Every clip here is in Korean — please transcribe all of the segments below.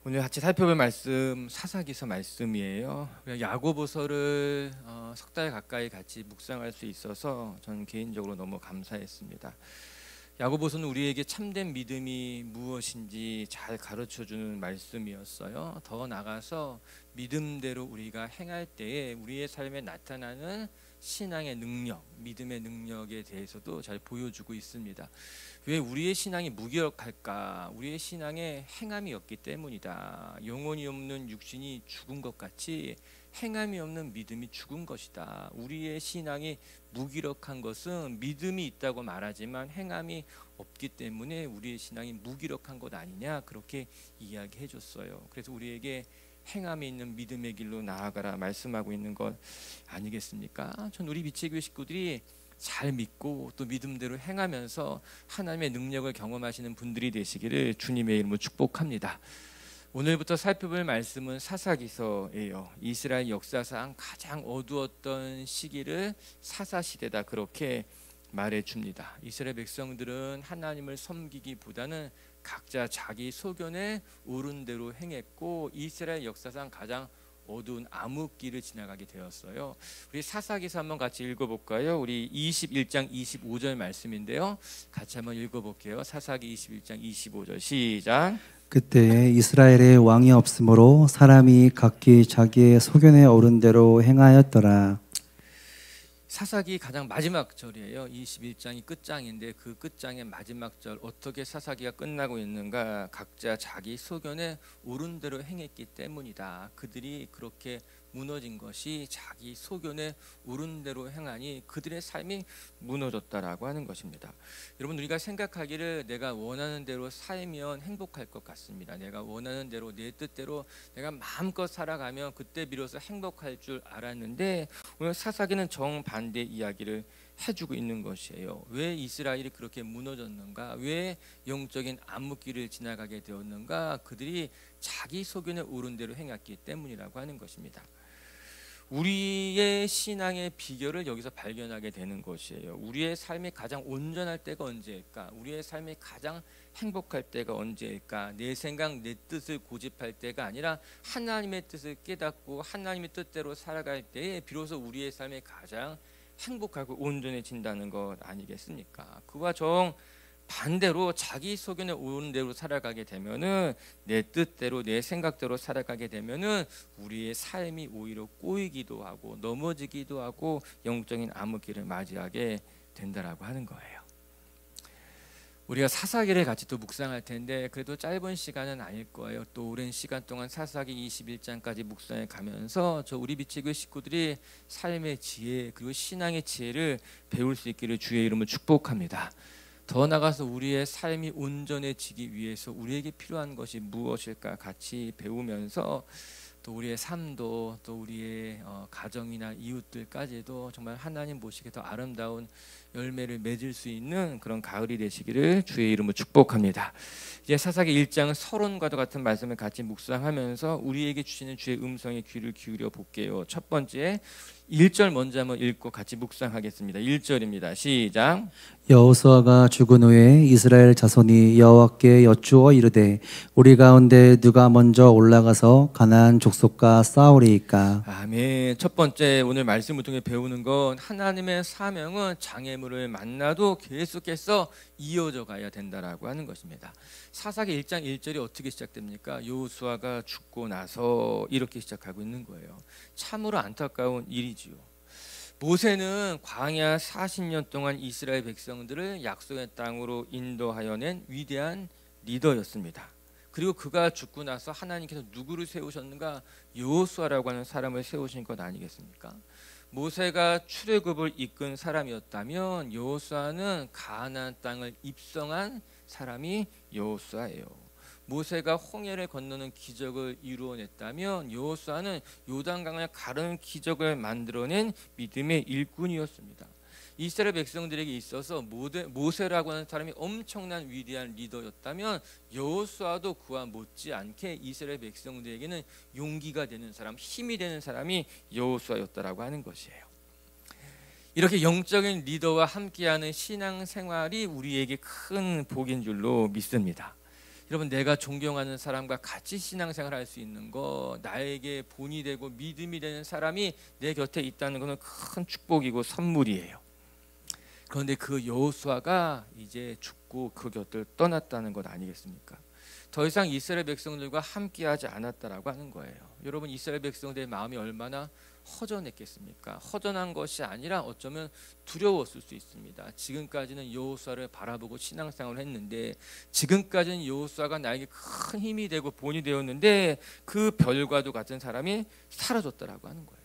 오늘 같이 살펴볼 말씀 사사기서 말씀이에요. 야고보서를 석 달 가까이 같이 묵상할 수 있어서 저는 개인적으로 너무 감사했습니다. 야고보서는 우리에게 참된 믿음이 무엇인지 잘 가르쳐주는 말씀이었어요. 더 나아가서 믿음대로 우리가 행할 때에 우리의 삶에 나타나는 신앙의 능력, 믿음의 능력에 대해서도 잘 보여주고 있습니다. 왜 우리의 신앙이 무기력할까? 우리의 신앙에 행함이 없기 때문이다. 영혼이 없는 육신이 죽은 것 같이 행함이 없는 믿음이 죽은 것이다. 우리의 신앙이 무기력한 것은 믿음이 있다고 말하지만 행함이 없기 때문에 우리의 신앙이 무기력한 것 아니냐, 그렇게 이야기해 줬어요. 그래서 우리에게 행함이 있는 믿음의 길로 나아가라 말씀하고 있는 것 아니겠습니까? 전 우리 미치교회 식구들이 잘 믿고 또 믿음대로 행하면서 하나님의 능력을 경험하시는 분들이 되시기를 주님의 이름으로 축복합니다. 오늘부터 살펴볼 말씀은 사사기서예요. 이스라엘 역사상 가장 어두웠던 시기를 사사시대다, 그렇게 말해줍니다. 이스라엘 백성들은 하나님을 섬기기보다는 각자 자기 소견에 옳은 대로 행했고 이스라엘 역사상 가장 어두운 암흑기를 지나가게 되었어요. 우리 사사기서 한번 같이 읽어볼까요? 우리 21장 25절 말씀인데요, 같이 한번 읽어볼게요. 사사기 21장 25절 시작. 그때 이스라엘에 왕이 없으므로 사람이 각기 자기의 소견에 옳은 대로 행하였더라. 사사기 가장 마지막 절이에요. 21장이 끝장인데 그 끝장의 마지막 절, 어떻게 사사기가 끝나고 있는가? 각자 자기 소견에 옳은 대로 행했기 때문이다. 그들이 그렇게 무너진 것이 자기 소견에 옳은 대로 행하니 그들의 삶이 무너졌다라고 하는 것입니다. 여러분, 우리가 생각하기를 내가 원하는 대로 살면 행복할 것 같습니다. 내가 원하는 대로 내 뜻대로 내가 마음껏 살아가면 그때 비로소 행복할 줄 알았는데 오늘 사사기는 정반대 이야기를 해주고 있는 것이에요. 왜 이스라엘이 그렇게 무너졌는가? 왜 영적인 암흑기를 지나가게 되었는가? 그들이 자기 소견에 옳은 대로 행했기 때문이라고 하는 것입니다. 우리의 신앙의 비결을 여기서 발견하게 되는 것이에요. 우리의 삶이 가장 온전할 때가 언제일까? 우리의 삶이 가장 행복할 때가 언제일까? 내 생각, 내 뜻을 고집할 때가 아니라 하나님의 뜻을 깨닫고 하나님의 뜻대로 살아갈 때에 비로소 우리의 삶이 가장 행복하고 온전해진다는 것 아니겠습니까? 그와 정 반대로 자기 소견에 옳은 대로 살아가게 되면은, 내 뜻대로 내 생각대로 살아가게 되면은 우리의 삶이 오히려 꼬이기도 하고 넘어지기도 하고 영적인 암흑기를 맞이하게 된다라고 하는 거예요. 우리가 사사기를 같이 또 묵상할 텐데 그래도 짧은 시간은 아닐 거예요. 또 오랜 시간 동안 사사기 21장까지 묵상해 가면서 저 우리 비치교회 식구들이 삶의 지혜 그리고 신앙의 지혜를 배울 수 있기를 주의 이름으로 축복합니다. 더 나아가서 우리의 삶이 온전해지기 위해서 우리에게 필요한 것이 무엇일까 같이 배우면서 또 우리의 삶도 또 우리의 가정이나 이웃들까지도 정말 하나님 보시기에 더 아름다운 열매를 맺을 수 있는 그런 가을이 되시기를 주의 이름으로 축복합니다. 이제 사사기 1장 서론과도 같은 말씀을 같이 묵상하면서 우리에게 주시는 주의 음성에 귀를 기울여 볼게요. 첫 번째 1절 먼저 한번 읽고 같이 묵상하겠습니다. 1절입니다. 시작. 여호수아가 죽은 후에 이스라엘 자손이 여호와께 여쭈어 이르되 우리 가운데 누가 먼저 올라가서 가나안 족속과 싸우리이까. 아멘. 첫 번째 오늘 말씀을 통해 배우는 건 하나님의 사명은 장애물을 만나도 계속해서 이어져 가야 된다라고 하는 것입니다. 사사기 1장 1절이 어떻게 시작됩니까? 여호수아가 죽고 나서 이렇게 시작하고 있는 거예요. 참으로 안타까운 일이지요. 모세는 광야 40년 동안 이스라엘 백성들을 약속의 땅으로 인도하여 낸 위대한 리더였습니다. 그리고 그가 죽고 나서 하나님께서 누구를 세우셨는가? 여호수아라고 하는 사람을 세우신 것 아니겠습니까? 모세가 출애굽을 이끈 사람이었다면 여호수아는 가나안 땅을 입성한 사람이 여호수아예요. 모세가 홍해를 건너는 기적을 이루어냈다면 여호수아는 요단강을 가르는 기적을 만들어낸 믿음의 일꾼이었습니다. 이스라엘 백성들에게 있어서 모세라고 하는 사람이 엄청난 위대한 리더였다면 여호수아도 그와 못지않게 이스라엘 백성들에게는 용기가 되는 사람, 힘이 되는 사람이 여호수아였다라고 하는 것이에요. 이렇게 영적인 리더와 함께하는 신앙생활이 우리에게 큰 복인 줄로 믿습니다. 여러분, 내가 존경하는 사람과 같이 신앙생활을 할 수 있는 거, 나에게 본이 되고 믿음이 되는 사람이 내 곁에 있다는 것은 큰 축복이고 선물이에요. 그런데 그 여호수아가 이제 죽고 그 곁을 떠났다는 것 아니겠습니까? 더 이상 이스라엘 백성들과 함께하지 않았다라고 하는 거예요. 여러분, 이스라엘 백성들의 마음이 얼마나 허전했겠습니까? 허전한 것이 아니라 어쩌면 두려웠을 수 있습니다. 지금까지는 여호수아를 바라보고 신앙생활을 했는데, 지금까지는 여호수아가 나에게 큰 힘이 되고 본이 되었는데 그 별과도 같은 사람이 사라졌다라고 하는 거예요.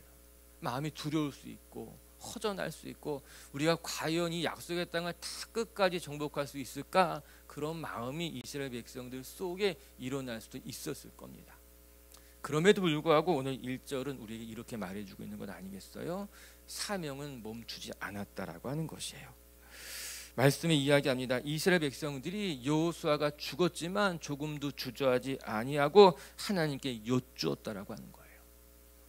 마음이 두려울 수 있고 허전할 수 있고, 우리가 과연 이 약속의 땅을 다 끝까지 정복할 수 있을까? 그런 마음이 이스라엘 백성들 속에 일어날 수도 있었을 겁니다. 그럼에도 불구하고 오늘 1절은 우리에게 이렇게 말해주고 있는 것 아니겠어요? 사명은 멈추지 않았다라고 하는 것이에요. 말씀에 이야기합니다. 이스라엘 백성들이 여호수아가 죽었지만 조금도 주저하지 아니하고 하나님께 여쭈었다라고 하는 거예요.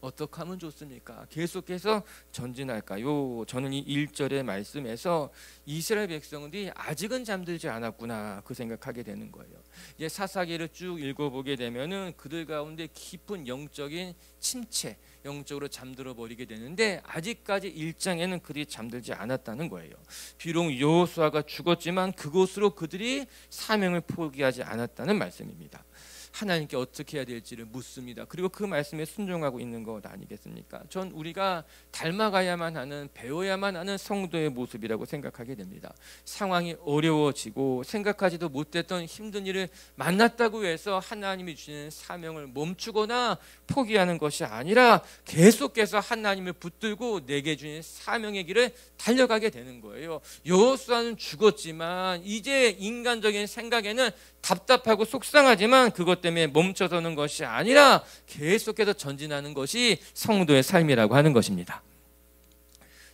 어떻게 하면 좋습니까? 계속해서 전진할까요? 저는 이 1절의 말씀에서 이스라엘 백성들이 아직은 잠들지 않았구나, 그 생각하게 되는 거예요. 이제 사사기를 쭉 읽어보게 되면은 그들 가운데 깊은 영적인 침체, 영적으로 잠들어 버리게 되는데, 아직까지 1장에는 그들이 잠들지 않았다는 거예요. 비록 여호수아가 죽었지만 그곳으로 그들이 사명을 포기하지 않았다는 말씀입니다. 하나님께 어떻게 해야 될지를 묻습니다. 그리고 그 말씀에 순종하고 있는 것 아니겠습니까? 전 우리가 닮아가야만 하는, 배워야만 하는 성도의 모습이라고 생각하게 됩니다. 상황이 어려워지고 생각하지도 못했던 힘든 일을 만났다고 해서 하나님이 주시는 사명을 멈추거나 포기하는 것이 아니라 계속해서 하나님을 붙들고 내게 주신 사명의 길을 달려가게 되는 거예요. 여호수아는 죽었지만 이제 인간적인 생각에는 답답하고 속상하지만 그것 때문에 멈춰서는 것이 아니라 계속해서 전진하는 것이 성도의 삶이라고 하는 것입니다.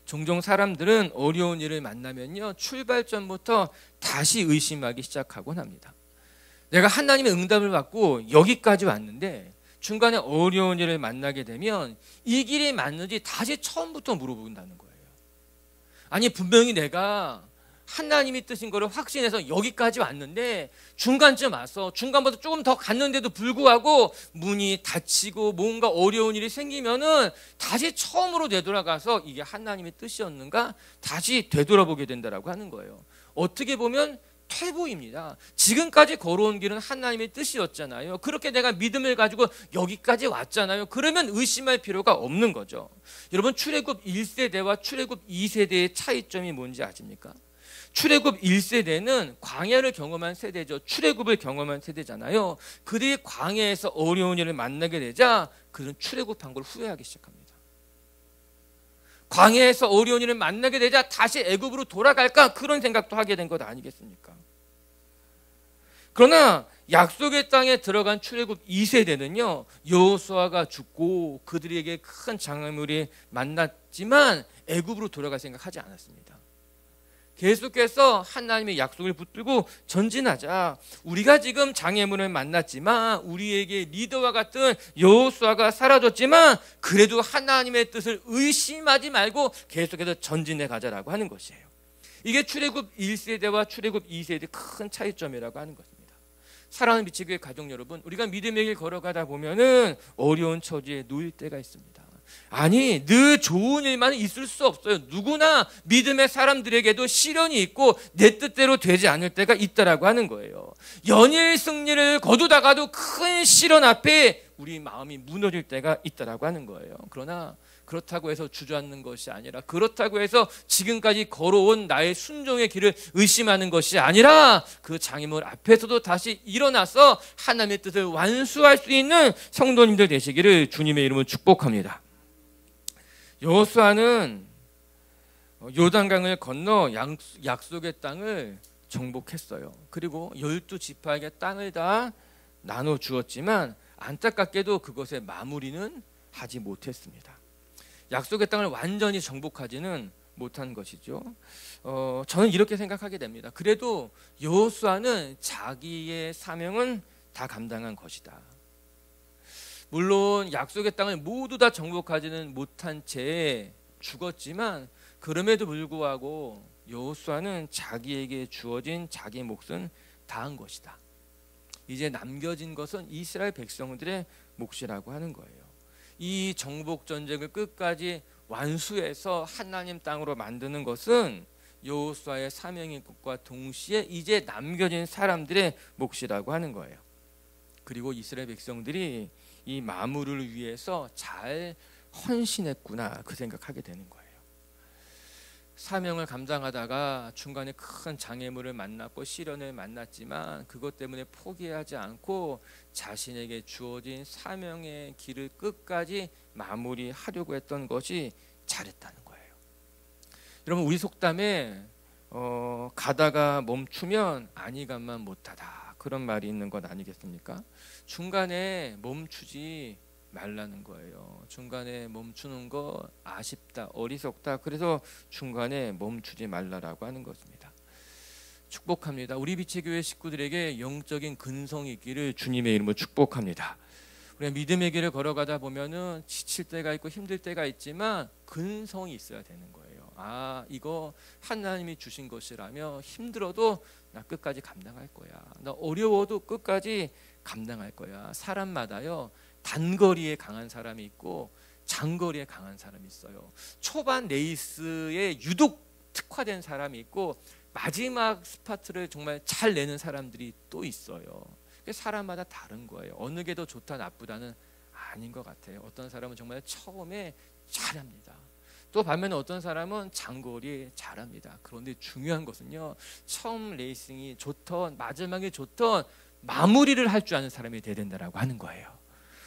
종종 사람들은 어려운 일을 만나면요, 출발 전부터 다시 의심하기 시작하곤 합니다. 내가 하나님의 응답을 받고 여기까지 왔는데 중간에 어려운 일을 만나게 되면 이 길이 맞는지 다시 처음부터 물어본다는 거예요. 아니, 분명히 내가 하나님이 뜻인 거를 확신해서 여기까지 왔는데 중간쯤 와서, 중간보다 조금 더 갔는데도 불구하고 문이 닫히고 뭔가 어려운 일이 생기면은 다시 처음으로 되돌아가서 이게 하나님의 뜻이었는가 다시 되돌아보게 된다라고 하는 거예요. 어떻게 보면 퇴보입니다. 지금까지 걸어온 길은 하나님의 뜻이었잖아요. 그렇게 내가 믿음을 가지고 여기까지 왔잖아요. 그러면 의심할 필요가 없는 거죠. 여러분, 출애굽 1세대와 출애굽 2세대의 차이점이 뭔지 아십니까? 출애굽 1세대는 광야를 경험한 세대죠. 출애굽을 경험한 세대잖아요. 그들이 광야에서 어려운 일을 만나게 되자 그들은 출애굽한 걸 후회하기 시작합니다. 광야에서 어려운 일을 만나게 되자 다시 애굽으로 돌아갈까, 그런 생각도 하게 된 것 아니겠습니까? 그러나 약속의 땅에 들어간 출애굽 2세대는요, 여호수아가 죽고 그들에게 큰 장애물이 만났지만 애굽으로 돌아갈 생각하지 않았습니다. 계속해서 하나님의 약속을 붙들고 전진하자. 우리가 지금 장애물을 만났지만, 우리에게 리더와 같은 여호수아가 사라졌지만 그래도 하나님의 뜻을 의심하지 말고 계속해서 전진해 가자라고 하는 것이에요. 이게 출애굽 1세대와 출애굽 2세대의 큰 차이점이라고 하는 것입니다. 사랑하는 미치교회 가족 여러분, 우리가 믿음의 길 걸어가다 보면은 어려운 처지에 놓일 때가 있습니다. 아니, 늘 좋은 일만 있을 수 없어요. 누구나 믿음의 사람들에게도 시련이 있고 내 뜻대로 되지 않을 때가 있다라고 하는 거예요. 연일 승리를 거두다가도 큰 시련 앞에 우리 마음이 무너질 때가 있다라고 하는 거예요. 그러나 그렇다고 해서 주저앉는 것이 아니라, 그렇다고 해서 지금까지 걸어온 나의 순종의 길을 의심하는 것이 아니라 그 장애물 앞에서도 다시 일어나서 하나님의 뜻을 완수할 수 있는 성도님들 되시기를 주님의 이름으로 축복합니다. 여호수아는 요단강을 건너 약속의 땅을 정복했어요. 그리고 12지파에게 땅을 다 나눠 주었지만 안타깝게도 그것의 마무리는 하지 못했습니다. 약속의 땅을 완전히 정복하지는 못한 것이죠. 저는 이렇게 생각하게 됩니다. 그래도 여호수아는 자기의 사명은 다 감당한 것이다. 물론 약속의 땅을 모두 다 정복하지는 못한 채 죽었지만 그럼에도 불구하고 여호수아는 자기에게 주어진 자기 몫은 다한 것이다. 이제 남겨진 것은 이스라엘 백성들의 몫이라고 하는 거예요. 이 정복 전쟁을 끝까지 완수해서 하나님 땅으로 만드는 것은 여호수아의 사명인 것과 동시에 이제 남겨진 사람들의 몫이라고 하는 거예요. 그리고 이스라엘 백성들이 이 마무리를 위해서 잘 헌신했구나 그 생각하게 되는 거예요. 사명을 감당하다가 중간에 큰 장애물을 만났고 시련을 만났지만 그것 때문에 포기하지 않고 자신에게 주어진 사명의 길을 끝까지 마무리하려고 했던 것이 잘했다는 거예요. 여러분, 우리 속담에 가다가 멈추면 안이감만 못하다 그런 말이 있는 것 아니겠습니까? 중간에 멈추지 말라는 거예요. 중간에 멈추는 거 아쉽다, 어리석다. 그래서 중간에 멈추지 말라라고 하는 것입니다. 축복합니다. 우리 빛의 교회 식구들에게 영적인 근성이 있기를 주님의 이름으로 축복합니다. 우리가 믿음의 길을 걸어가다 보면은 지칠 때가 있고 힘들 때가 있지만 근성이 있어야 되는 거예요. 이거 하나님이 주신 것이라며 힘들어도 나 끝까지 감당할 거야. 나 어려워도 끝까지 감당할 거야. 사람마다요, 단거리에 강한 사람이 있고 장거리에 강한 사람이 있어요. 초반 레이스에 유독 특화된 사람이 있고 마지막 스파트를 정말 잘 내는 사람들이 또 있어요. 사람마다 다른 거예요. 어느 게 더 좋다 나쁘다는 아닌 것 같아요. 어떤 사람은 정말 처음에 잘합니다. 또 반면에 어떤 사람은 장거리에 잘합니다. 그런데 중요한 것은요, 처음 레이싱이 좋던 마지막에 좋던 마무리를 할 줄 아는 사람이 돼야 된다라고 하는 거예요.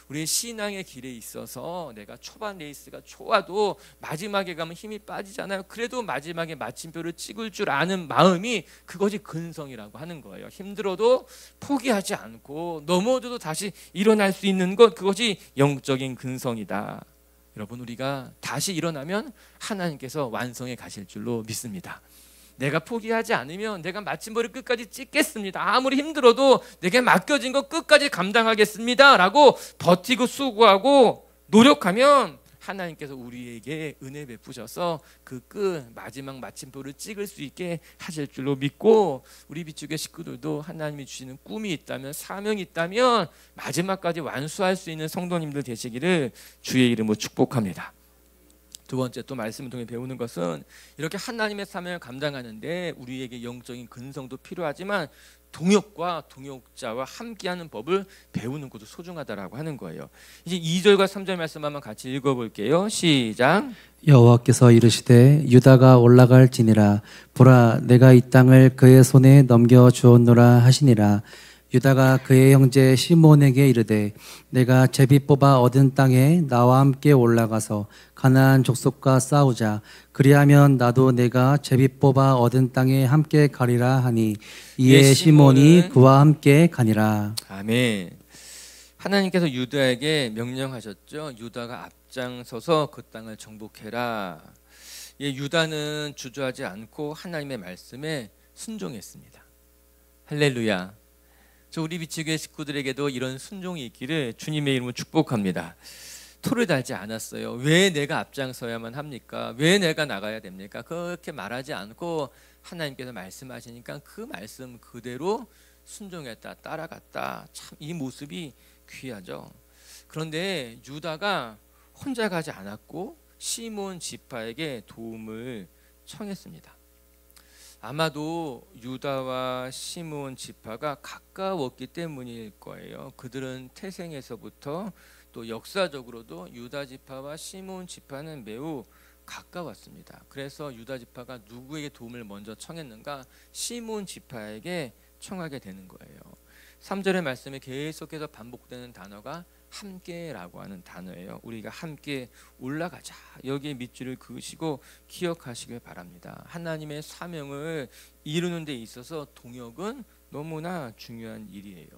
우리의 신앙의 길에 있어서 내가 초반 레이스가 좋아도 마지막에 가면 힘이 빠지잖아요. 그래도 마지막에 마침표를 찍을 줄 아는 마음이 그것이 근성이라고 하는 거예요. 힘들어도 포기하지 않고 넘어져도 다시 일어날 수 있는 것, 그것이 영적인 근성이다. 여러분, 우리가 다시 일어나면 하나님께서 완성해 가실 줄로 믿습니다. 내가 포기하지 않으면 내가 마침표를 끝까지 찍겠습니다. 아무리 힘들어도 내게 맡겨진 거 끝까지 감당하겠습니다 라고 버티고 수고하고 노력하면 하나님께서 우리에게 은혜 베푸셔서 그 끝 마지막 마침표를 찍을 수 있게 하실 줄로 믿고, 우리 비추교 식구들도 하나님이 주시는 꿈이 있다면, 사명이 있다면 마지막까지 완수할 수 있는 성도님들 되시기를 주의 이름으로 축복합니다. 두 번째, 또 말씀을 통해 배우는 것은 이렇게 하나님의 사명을 감당하는데 우리에게 영적인 근성도 필요하지만 동역과 동역자와 함께하는 법을 배우는 것도 소중하다라고 하는 거예요. 이제 2절과 3절 말씀 한번 같이 읽어볼게요. 시작. 여호와께서 이르시되 유다가 올라갈지니라. 보라, 내가 이 땅을 그의 손에 넘겨 주었노라 하시니라. 유다가 그의 형제 시몬에게 이르되 내가 제비 뽑아 얻은 땅에 나와 함께 올라가서 가나안 족속과 싸우자. 그리하면 나도 내가 제비 뽑아 얻은 땅에 함께 가리라 하니 이에 시몬이 그와 함께 가니라. 아멘. 하나님께서 유다에게 명령하셨죠. 유다가 앞장서서 그 땅을 정복해라. 유다는 주저하지 않고 하나님의 말씀에 순종했습니다. 할렐루야. 저 우리 비치교회 식구들에게도 이런 순종이 있기를 주님의 이름으로 축복합니다. 토를 달지 않았어요. 왜 내가 앞장서야만 합니까? 왜 내가 나가야 됩니까? 그렇게 말하지 않고 하나님께서 말씀하시니까 그 말씀 그대로 순종했다, 따라갔다. 참 이 모습이 귀하죠. 그런데 유다가 혼자 가지 않았고 시몬 지파에게 도움을 청했습니다. 아마도 유다와 시므온 지파가 가까웠기 때문일 거예요. 그들은 태생에서부터 또 역사적으로도 유다 지파와 시므온 지파는 매우 가까웠습니다. 그래서 유다 지파가 누구에게 도움을 먼저 청했는가? 시므온 지파에게 청하게 되는 거예요. 3절의 말씀에 계속해서 반복되는 단어가 함께라고 하는 단어예요. 우리가 함께 올라가자. 여기에 밑줄을 그으시고 기억하시길 바랍니다. 하나님의 사명을 이루는 데 있어서 동역은 너무나 중요한 일이에요.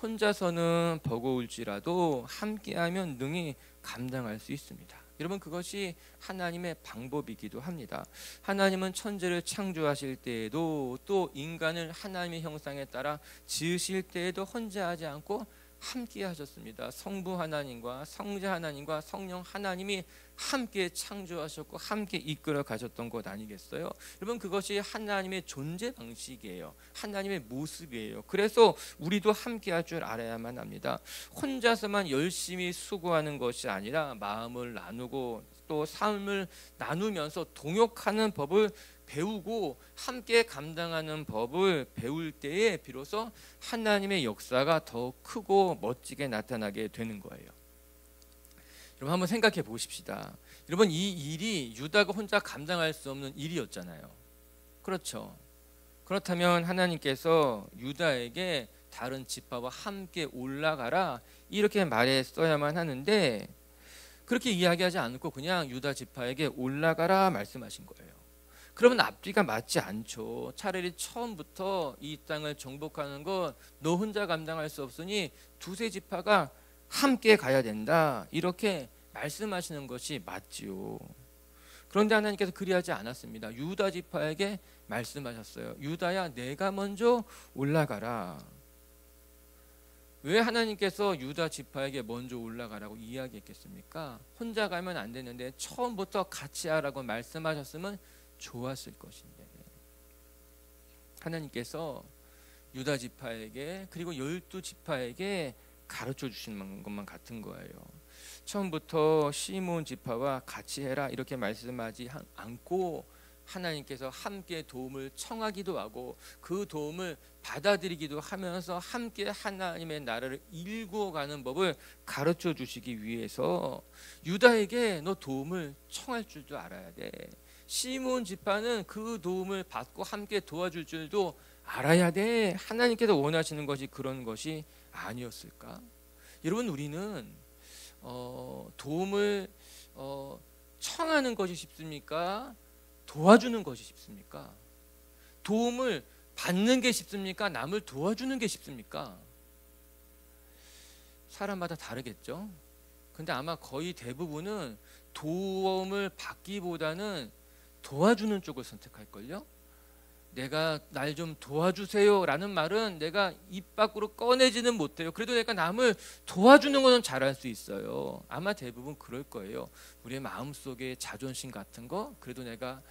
혼자서는 버거울지라도 함께하면 능히 감당할 수 있습니다. 여러분, 그것이 하나님의 방법이기도 합니다. 하나님은 천지를 창조하실 때에도 또 인간을 하나님의 형상에 따라 지으실 때에도 혼자 하지 않고 함께 하셨습니다. 성부 하나님과 성자 하나님과 성령 하나님이 함께 창조하셨고 함께 이끌어 가셨던 것 아니겠어요? 여러분, 그것이 하나님의 존재 방식이에요. 하나님의 모습이에요. 그래서 우리도 함께 할 줄 알아야만 합니다. 혼자서만 열심히 수고하는 것이 아니라 마음을 나누고 또 삶을 나누면서 동역하는 법을 배우고 함께 감당하는 법을 배울 때에 비로소 하나님의 역사가 더 크고 멋지게 나타나게 되는 거예요. 여러분, 한번 생각해 보십시다. 여러분, 이 일이 유다가 혼자 감당할 수 없는 일이었잖아요. 그렇죠? 그렇다면 하나님께서 유다에게 다른 지파와 함께 올라가라 이렇게 말했어야만 하는데, 그렇게 이야기하지 않고 그냥 유다 지파에게 올라가라 말씀하신 거예요. 그러면 앞뒤가 맞지 않죠. 차라리 처음부터 이 땅을 정복하는 것 너 혼자 감당할 수 없으니 두세 지파가 함께 가야 된다 이렇게 말씀하시는 것이 맞지요. 그런데 하나님께서 그리하지 않았습니다. 유다 지파에게 말씀하셨어요. 유다야, 내가 먼저 올라가라. 왜 하나님께서 유다 지파에게 먼저 올라가라고 이야기했겠습니까? 혼자 가면 안 되는데 처음부터 같이 하라고 말씀하셨으면 좋았을 것인데, 하나님께서 유다 지파에게 그리고 12지파에게 가르쳐 주시는 것만 같은 거예요. 처음부터 시몬 지파와 같이 해라 이렇게 말씀하지 않고 하나님께서 함께 도움을 청하기도 하고 그 도움을 받아들이기도 하면서 함께 하나님의 나라를 일구어가는 법을 가르쳐 주시기 위해서 유다에게 너 도움을 청할 줄도 알아야 돼. 시몬 지파는 그 도움을 받고 함께 도와줄 줄도 알아야 돼. 하나님께서 원하시는 것이 그런 것이 아니었을까? 여러분, 우리는 도움을 청하는 것이 쉽습니까? 도와주는 것이 쉽습니까? 도움을 받는 게 쉽습니까? 남을 도와주는 게 쉽습니까? 사람마다 다르겠죠. 근데 아마 거의 대부분은 도움을 받기보다는 도와주는 쪽을 선택할걸요. 내가 날 좀 도와주세요 라는 말은 내가 입 밖으로 꺼내지는 못해요. 그래도 내가 남을 도와주는 것은 잘할 수 있어요. 아마 대부분 그럴 거예요. 우리의 마음속에 자존심 같은 거, 그래도 내가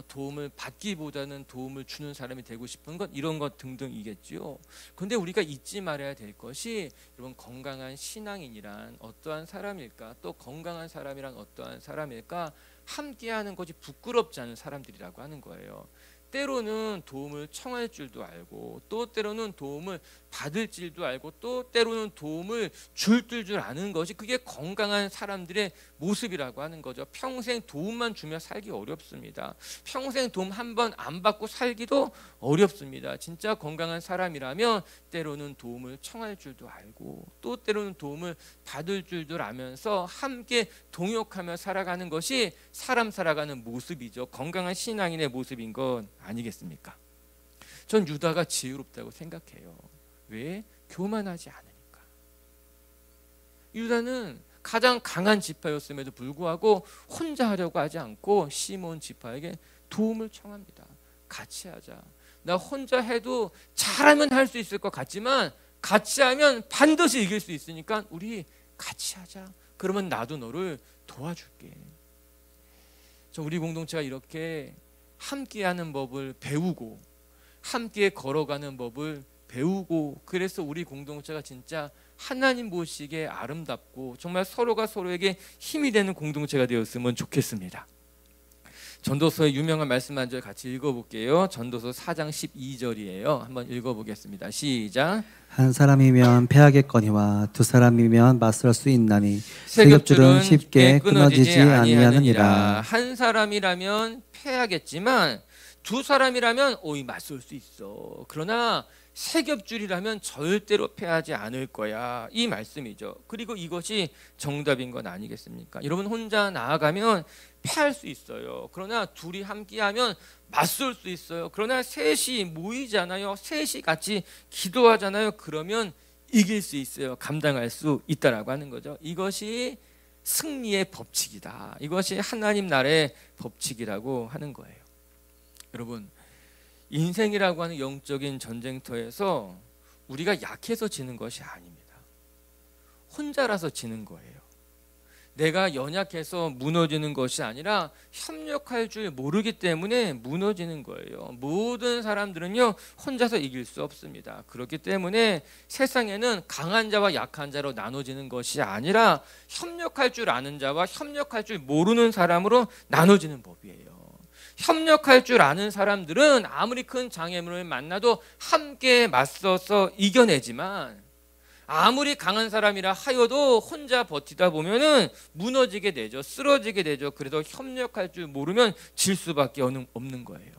도움을 받기보다는 도움을 주는 사람이 되고 싶은 것, 이런 것 등등이겠지요. 그런데 우리가 잊지 말아야 될 것이, 여러분, 건강한 신앙인이란 어떠한 사람일까? 또 건강한 사람이란 어떠한 사람일까? 함께하는 것이 부끄럽지 않은 사람들이라고 하는 거예요. 때로는 도움을 청할 줄도 알고, 또 때로는 도움을 받을 줄도 알고, 또 때로는 도움을 줄 아는 것이, 그게 건강한 사람들의 모습이라고 하는 거죠. 평생 도움만 주며 살기 어렵습니다. 평생 도움 한 번 안 받고 살기도 어렵습니다. 진짜 건강한 사람이라면 때로는 도움을 청할 줄도 알고, 또 때로는 도움을 받을 줄도 알면서 함께 동역하며 살아가는 것이 사람 살아가는 모습이죠. 건강한 신앙인의 모습인 건 아니겠습니까? 전 유다가 지혜롭다고 생각해요. 왜? 교만하지 않으니까. 유다는 가장 강한 지파였음에도 불구하고 혼자 하려고 하지 않고 시몬 지파에게 도움을 청합니다. 같이 하자. 나 혼자 해도 잘하면 할 수 있을 것 같지만 같이 하면 반드시 이길 수 있으니까 우리 같이 하자. 그러면 나도 너를 도와줄게. 우리 공동체가 이렇게 함께하는 법을 배우고 함께 걸어가는 법을 배우고, 그래서 우리 공동체가 진짜 하나님 보시기에 아름답고 정말 서로가 서로에게 힘이 되는 공동체가 되었으면 좋겠습니다. 전도서의 유명한 말씀 한 절 같이 읽어볼게요. 전도서 4장 12절이에요. 한번 읽어보겠습니다. 시작. 한 사람이면 패하겠거니와 두 사람이면 맞설 수 있나니 세 겹줄은 쉽게 끊어지지 아니하느니라. 한 사람이라면 패하겠지만 두 사람이라면 맞설 수 있어. 그러나 세 겹줄이라면 절대로 패하지 않을 거야, 이 말씀이죠. 그리고 이것이 정답인 건 아니겠습니까? 여러분, 혼자 나아가면 패할 수 있어요. 그러나 둘이 함께하면 맞설 수 있어요. 그러나 셋이 모이잖아요. 셋이 같이 기도하잖아요. 그러면 이길 수 있어요. 감당할 수 있다라고 하는 거죠. 이것이 승리의 법칙이다. 이것이 하나님 나라의 법칙이라고 하는 거예요. 여러분, 인생이라고 하는 영적인 전쟁터에서 우리가 약해서 지는 것이 아닙니다. 혼자라서 지는 거예요. 내가 연약해서 무너지는 것이 아니라 협력할 줄 모르기 때문에 무너지는 거예요. 모든 사람들은요 혼자서 이길 수 없습니다. 그렇기 때문에 세상에는 강한 자와 약한 자로 나눠지는 것이 아니라 협력할 줄 아는 자와 협력할 줄 모르는 사람으로 나눠지는 법이에요. 협력할 줄 아는 사람들은 아무리 큰 장애물을 만나도 함께 맞서서 이겨내지만, 아무리 강한 사람이라 하여도 혼자 버티다 보면은 무너지게 되죠. 쓰러지게 되죠. 그래도 협력할 줄 모르면 질 수밖에 없는 거예요.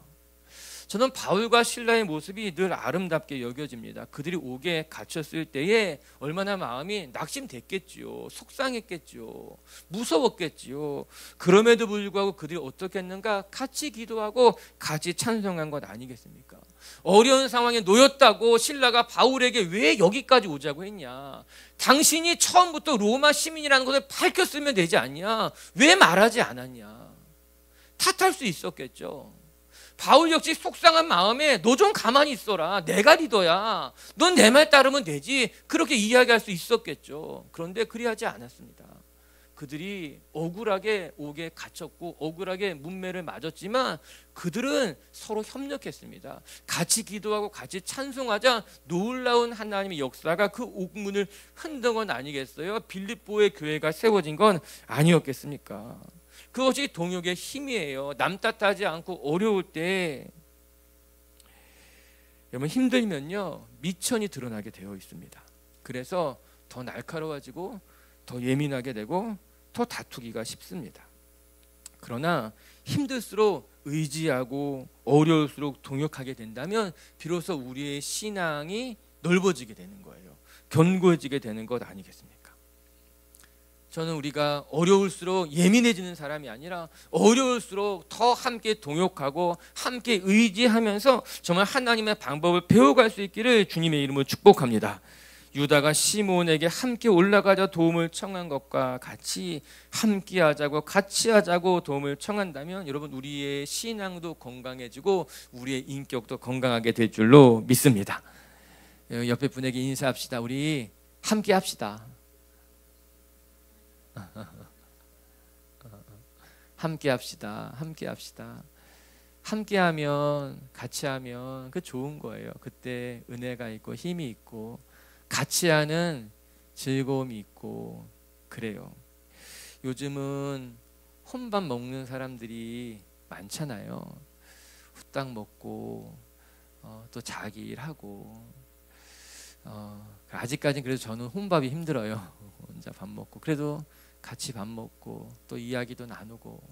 저는 바울과 실라의 모습이 늘 아름답게 여겨집니다. 그들이 옥에 갇혔을 때에 얼마나 마음이 낙심됐겠지요. 속상했겠지요. 무서웠겠지요. 그럼에도 불구하고 그들이 어떻게 했는가? 같이 기도하고 같이 찬송한 것 아니겠습니까? 어려운 상황에 놓였다고 실라가 바울에게 왜 여기까지 오자고 했냐? 당신이 처음부터 로마 시민이라는 것을 밝혔으면 되지 않냐? 왜 말하지 않았냐? 탓할 수 있었겠죠. 바울 역시 속상한 마음에 너 좀 가만히 있어라. 내가 리더야. 넌 내 말 따르면 되지. 그렇게 이야기할 수 있었겠죠. 그런데 그리하지 않았습니다. 그들이 억울하게 옥에 갇혔고 억울하게 문매를 맞았지만 그들은 서로 협력했습니다. 같이 기도하고 같이 찬송하자 놀라운 하나님의 역사가 그 옥문을 흔든 건 아니겠어요? 빌립보의 교회가 세워진 건 아니었겠습니까? 그것이 동역의 힘이에요. 남 탓하지 않고 어려울 때 여러분 힘들면요 미천이 드러나게 되어 있습니다. 그래서 더 날카로워지고 더 예민하게 되고 더 다투기가 쉽습니다. 그러나 힘들수록 의지하고 어려울수록 동역하게 된다면 비로소 우리의 신앙이 넓어지게 되는 거예요. 견고해지게 되는 것 아니겠습니까? 저는 우리가 어려울수록 예민해지는 사람이 아니라 어려울수록 더 함께 동역하고 함께 의지하면서 정말 하나님의 방법을 배워갈 수 있기를 주님의 이름으로 축복합니다. 유다가 시몬에게 함께 올라가자 도움을 청한 것과 같이 함께 하자고 같이 하자고 도움을 청한다면 여러분 우리의 신앙도 건강해지고 우리의 인격도 건강하게 될 줄로 믿습니다. 옆에 분에게 인사합시다. 우리 함께 합시다. 함께 합시다. 함께 합시다. 함께 하면 같이 하면 그 좋은 거예요. 그때 은혜가 있고 힘이 있고 같이 하는 즐거움이 있고 그래요. 요즘은 혼밥 먹는 사람들이 많잖아요. 후딱 먹고 또 자기 일하고 아직까지는 그래도 저는 혼밥이 힘들어요. 혼자 밥 먹고 그래도 같이 밥 먹고 또 이야기도 나누고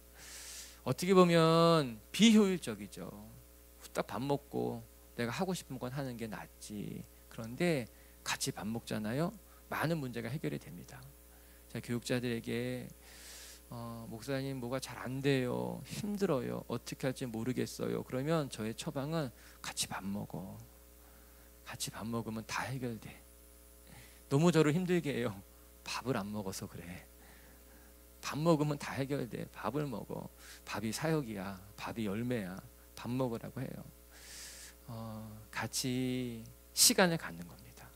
어떻게 보면 비효율적이죠. 후딱 밥 먹고 내가 하고 싶은 건 하는 게 낫지. 그런데 같이 밥 먹잖아요. 많은 문제가 해결이 됩니다. 제가 교육자들에게 목사님 뭐가 잘 안 돼요. 힘들어요. 어떻게 할지 모르겠어요. 그러면 저의 처방은 같이 밥 먹어. 같이 밥 먹으면 다 해결돼. 너무 저를 힘들게 해요. 밥을 안 먹어서 그래. 밥 먹으면 다 해결돼. 밥을 먹어. 밥이 사역이야. 밥이 열매야. 밥 먹으라고 해요. 같이 시간을 갖는 겁니다.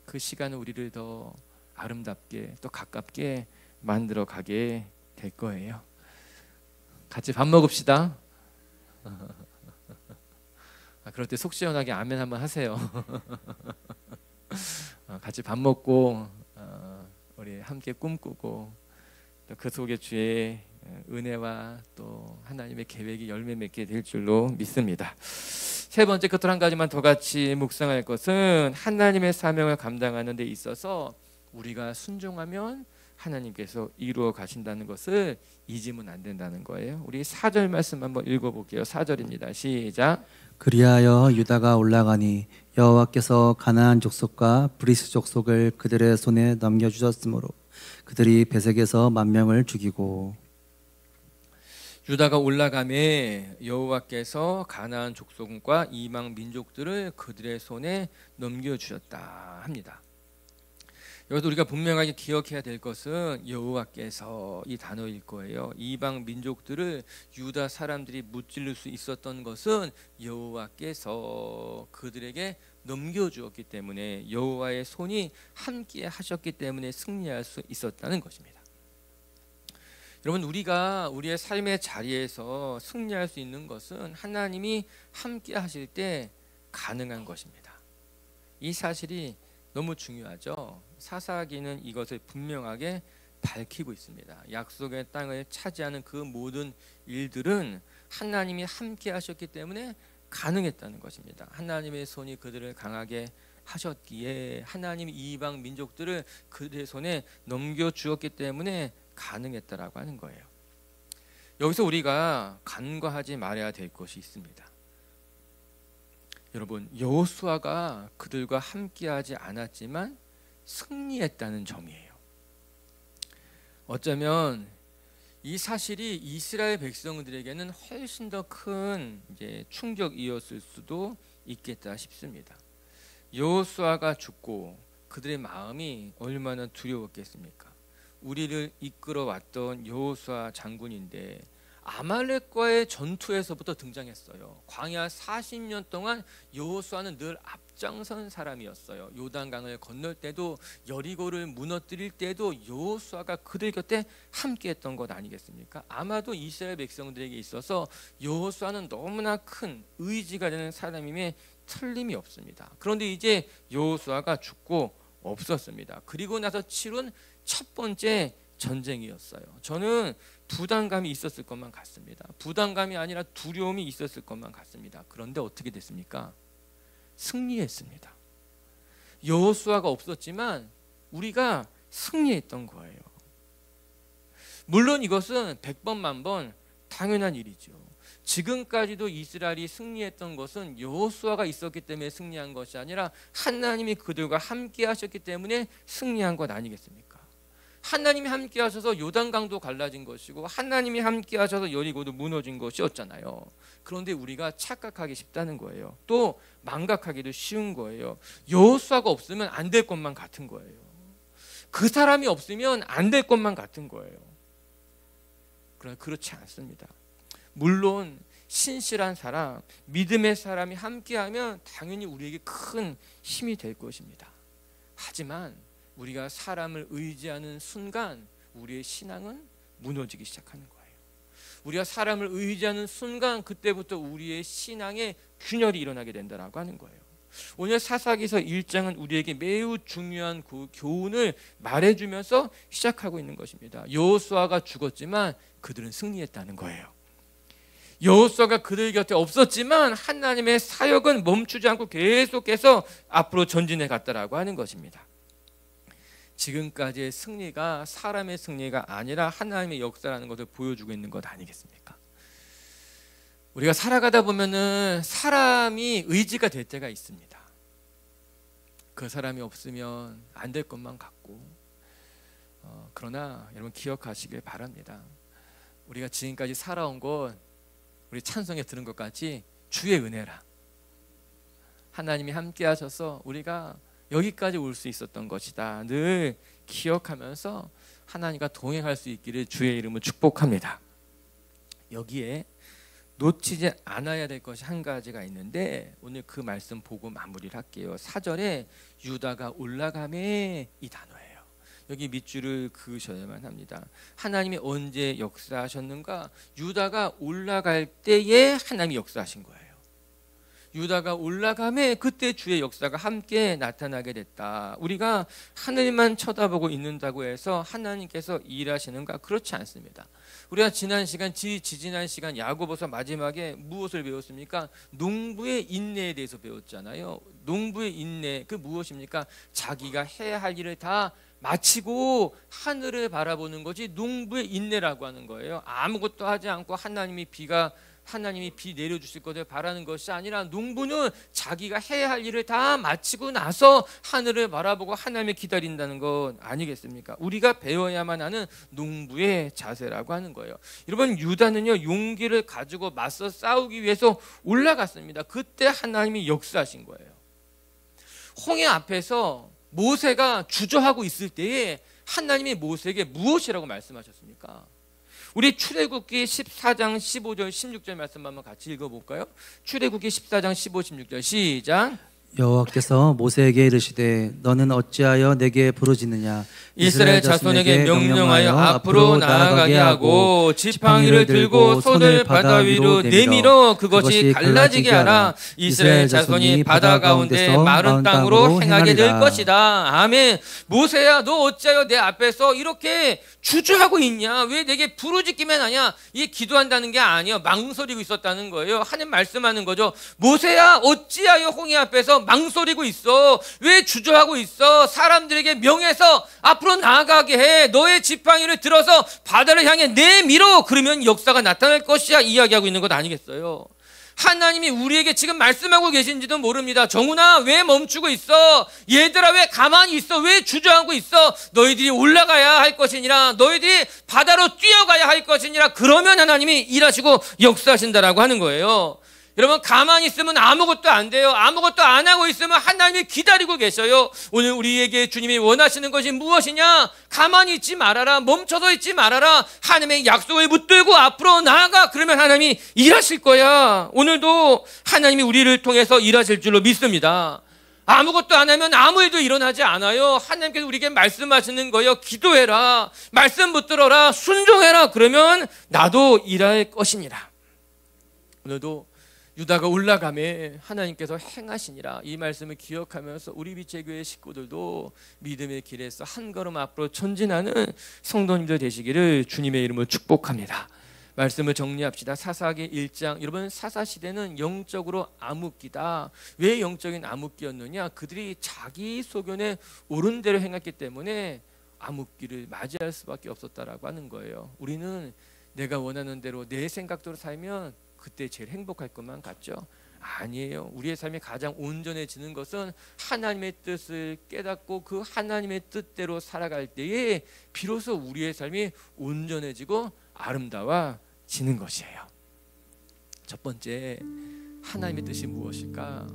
그 시간은 우리를 더 아름답게 또 가깝게 만들어 가게 될 거예요. 같이 밥 먹읍시다. 그럴 때 속 시원하게 아멘 한번 하세요. 같이 밥 먹고 우리 함께 꿈꾸고 또 그 속에 주의 은혜와 또 하나님의 계획이 열매 맺게 될 줄로 믿습니다. 세 번째 끝으로 한 가지만 더 같이 묵상할 것은 하나님의 사명을 감당하는 데 있어서 우리가 순종하면 하나님께서 이루어 가신다는 것을 잊으면 안 된다는 거예요. 우리 4절 말씀 한번 읽어볼게요. 4절입니다. 시작. 그리하여 유다가 올라가니 여호와께서 가나안 족속과 브리스 족속을 그들의 손에 넘겨주셨으므로 그들이 베색에서 10,000명을 죽이고 유다가 올라가매 여호와께서 가나안 족속과 이방 민족들을 그들의 손에 넘겨주셨다 합니다. 여기서 우리가 분명하게 기억해야 될 것은 여호와께서 이 단어일 거예요. 이방 민족들을 유다 사람들이 무찌를 수 있었던 것은 여호와께서 그들에게 넘겨주었기 때문에 여호와의 손이 함께 하셨기 때문에 승리할 수 있었다는 것입니다. 여러분, 우리가 우리의 삶의 자리에서 승리할 수 있는 것은 하나님이 함께 하실 때 가능한 것입니다. 이 사실이 너무 중요하죠. 사사기는 이것을 분명하게 밝히고 있습니다. 약속의 땅을 차지하는 그 모든 일들은 하나님이 함께 하셨기 때문에 가능했다는 것입니다. 하나님의 손이 그들을 강하게 하셨기에 하나님이 이방 민족들을 그들의 손에 넘겨주었기 때문에 가능했다라고 하는 거예요. 여기서 우리가 간과하지 말아야 될 것이 있습니다. 여러분, 여호수아가 그들과 함께하지 않았지만 승리했다는 점이에요. 어쩌면 이 사실이 이스라엘 백성들에게는 훨씬 더 큰 충격이었을 수도 있겠다 싶습니다. 여호수아가 죽고 그들의 마음이 얼마나 두려웠겠습니까? 우리를 이끌어 왔던 여호수아 장군인데 아말렉과의 전투에서부터 등장했어요. 광야 40년 동안 여호수아는 늘 앞장선 사람이었어요. 요단강을 건널 때도 여리고를 무너뜨릴 때도 여호수아가 그들 곁에 함께했던 것 아니겠습니까? 아마도 이스라엘 백성들에게 있어서 여호수아는 너무나 큰 의지가 되는 사람임에 틀림이 없습니다. 그런데 이제 여호수아가 죽고 없었습니다. 그리고 나서 치룬 첫 번째 전쟁이었어요. 저는 부담감이 있었을 것만 같습니다. 부담감이 아니라 두려움이 있었을 것만 같습니다. 그런데 어떻게 됐습니까? 승리했습니다. 여호수아가 없었지만 우리가 승리했던 거예요. 물론 이것은 100번 만번 당연한 일이죠. 지금까지도 이스라엘이 승리했던 것은 여호수아가 있었기 때문에 승리한 것이 아니라 하나님이 그들과 함께 하셨기 때문에 승리한 것 아니겠습니까? 하나님이 함께 하셔서 요단강도 갈라진 것이고 하나님이 함께 하셔서 여리고도 무너진 것이었잖아요. 그런데 우리가 착각하기 쉽다는 거예요. 또 망각하기도 쉬운 거예요. 여호수아가 없으면 안 될 것만 같은 거예요. 그 사람이 없으면 안 될 것만 같은 거예요. 그러나 그렇지 않습니다. 물론 신실한 사람, 믿음의 사람이 함께하면 당연히 우리에게 큰 힘이 될 것입니다. 하지만 우리가 사람을 의지하는 순간 우리의 신앙은 무너지기 시작하는 거예요. 우리가 사람을 의지하는 순간 그때부터 우리의 신앙에 균열이 일어나게 된다라고 하는 거예요. 오늘 사사기서 1장은 우리에게 매우 중요한 그 교훈을 말해주면서 시작하고 있는 것입니다. 여호수아가 죽었지만 그들은 승리했다는 거예요. 여호수아가 그들 곁에 없었지만 하나님의 사역은 멈추지 않고 계속해서 앞으로 전진해 갔다라고 하는 것입니다. 지금까지의 승리가 사람의 승리가 아니라 하나님의 역사라는 것을 보여주고 있는 것 아니겠습니까? 우리가 살아가다 보면은 사람이 의지가 될 때가 있습니다. 그 사람이 없으면 안 될 것만 같고, 그러나 여러분 기억하시길 바랍니다. 우리가 지금까지 살아온 건 우리 찬송에 들은 것 같이 주의 은혜라. 하나님이 함께 하셔서 우리가 여기까지 올 수 있었던 것이다. 늘 기억하면서 하나님과 동행할 수 있기를 주의 이름으로 축복합니다. 여기에 놓치지 않아야 될 것이 한 가지가 있는데 오늘 그 말씀 보고 마무리를 할게요. 4절에 유다가 올라가매 이 단어예요. 여기 밑줄을 그으셔야만 합니다. 하나님이 언제 역사하셨는가? 유다가 올라갈 때에 하나님이 역사하신 거예요. 유다가 올라가매 그때 주의 역사가 함께 나타나게 됐다. 우리가 하늘만 쳐다보고 있는다고 해서 하나님께서 일하시는가? 그렇지 않습니다. 우리가 지난 시간 야고보서 마지막에 무엇을 배웠습니까? 농부의 인내에 대해서 배웠잖아요. 농부의 인내, 그 무엇입니까? 자기가 해야 할 일을 다 마치고 하늘을 바라보는 것이 농부의 인내라고 하는 거예요. 아무것도 하지 않고 하나님이 비 내려주실 것을 바라는 것이 아니라 농부는 자기가 해야 할 일을 다 마치고 나서 하늘을 바라보고 하나님을 기다린다는 것 아니겠습니까? 우리가 배워야만 하는 농부의 자세라고 하는 거예요. 여러분, 유다는요 용기를 가지고 맞서 싸우기 위해서 올라갔습니다. 그때 하나님이 역사하신 거예요. 홍해 앞에서 모세가 주저하고 있을 때에 하나님이 모세에게 무엇이라고 말씀하셨습니까? 우리 출애굽기 14장 15절 16절 말씀 한번 같이 읽어볼까요? 출애굽기 14장 15, 16절 시작. 여호와께서 모세에게 이르시되 너는 어찌하여 내게 부르짖느냐. 이스라엘 자손에게 명령하여 앞으로 나아가게 하고 지팡이를 들고 손을 바다 위로 내밀어 그것이 갈라지게 하라. 이스라엘 자손이 바다 가운데 마른 땅으로 행하게 될 것이다. 아멘. 모세야, 너 어찌하여 내 앞에서 이렇게 주저하고 있냐? 왜 내게 부르짖기만 하냐? 이게 기도한다는 게 아니야. 망설이고 있었다는 거예요. 하나님 말씀하는 거죠. 모세야, 어찌하여 홍해 앞에서 망설이고 있어? 왜 주저하고 있어? 사람들에게 명해서 앞으로 나아가게 해. 너의 지팡이를 들어서 바다를 향해 내밀어. 그러면 역사가 나타날 것이야. 이야기하고 있는 것 아니겠어요? 하나님이 우리에게 지금 말씀하고 계신지도 모릅니다. 정훈아, 왜 멈추고 있어? 얘들아, 왜 가만히 있어? 왜 주저하고 있어? 너희들이 올라가야 할 것이니라. 너희들이 바다로 뛰어가야 할 것이니라. 그러면 하나님이 일하시고 역사하신다라고 하는 거예요. 여러분, 가만히 있으면 아무것도 안 돼요. 아무것도 안 하고 있으면 하나님이 기다리고 계셔요. 오늘 우리에게 주님이 원하시는 것이 무엇이냐? 가만히 있지 말아라. 멈춰서 있지 말아라. 하나님의 약속을 붙들고 앞으로 나아가. 그러면 하나님이 일하실 거야. 오늘도 하나님이 우리를 통해서 일하실 줄로 믿습니다. 아무것도 안 하면 아무 일도 일어나지 않아요. 하나님께서 우리에게 말씀하시는 거예요. 기도해라. 말씀 붙들어라. 순종해라. 그러면 나도 일할 것이니라. 오늘도 유다가 올라가매 하나님께서 행하시니라. 이 말씀을 기억하면서 우리 빛의교회 식구들도 믿음의 길에서 한 걸음 앞으로 전진하는 성도님들 되시기를 주님의 이름으로 축복합니다. 말씀을 정리합시다. 사사기 1장. 여러분, 사사시대는 영적으로 암흑기다. 왜 영적인 암흑기였느냐? 그들이 자기 소견에 옳은 대로 행했기 때문에 암흑기를 맞이할 수밖에 없었다라고 하는 거예요. 우리는 내가 원하는 대로 내 생각대로 살면 그때 제일 행복할 것만 같죠? 아니에요. 우리의 삶이 가장 온전해지는 것은 하나님의 뜻을 깨닫고 그 하나님의 뜻대로 살아갈 때에 비로소 우리의 삶이 온전해지고 아름다워지는 것이에요. 첫 번째, 하나님의 뜻이 무엇일까?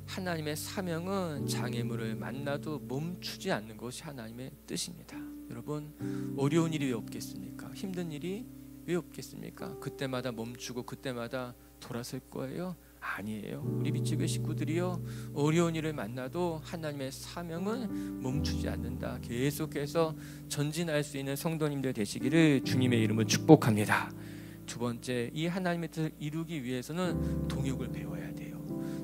하나님의 사명은 장애물을 만나도 멈추지 않는 것이 하나님의 뜻입니다. 여러분, 어려운 일이 왜 없겠습니까? 힘든 일이 왜 없겠습니까? 그때마다 멈추고 그때마다 돌아설 거예요? 아니에요. 우리 빛의교회 식구들이요, 어려운 일을 만나도 하나님의 사명은 멈추지 않는다. 계속해서 전진할 수 있는 성도님들 되시기를 주님의 이름으로 축복합니다. 두 번째, 이 하나님의 뜻을 이루기 위해서는 동역을 배워야 돼요.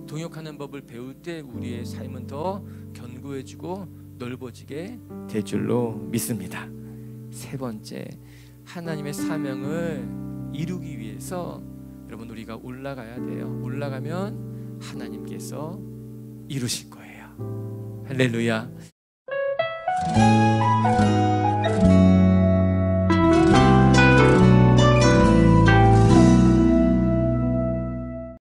동역하는 법을 배울 때 우리의 삶은 더 견고해지고 넓어지게 될 줄로 믿습니다. 세 번째, 하나님의 사명을 이루기 위해서 여러분, 우리가 올라가야 돼요. 올라가면 하나님께서 이루실 거예요. 할렐루야.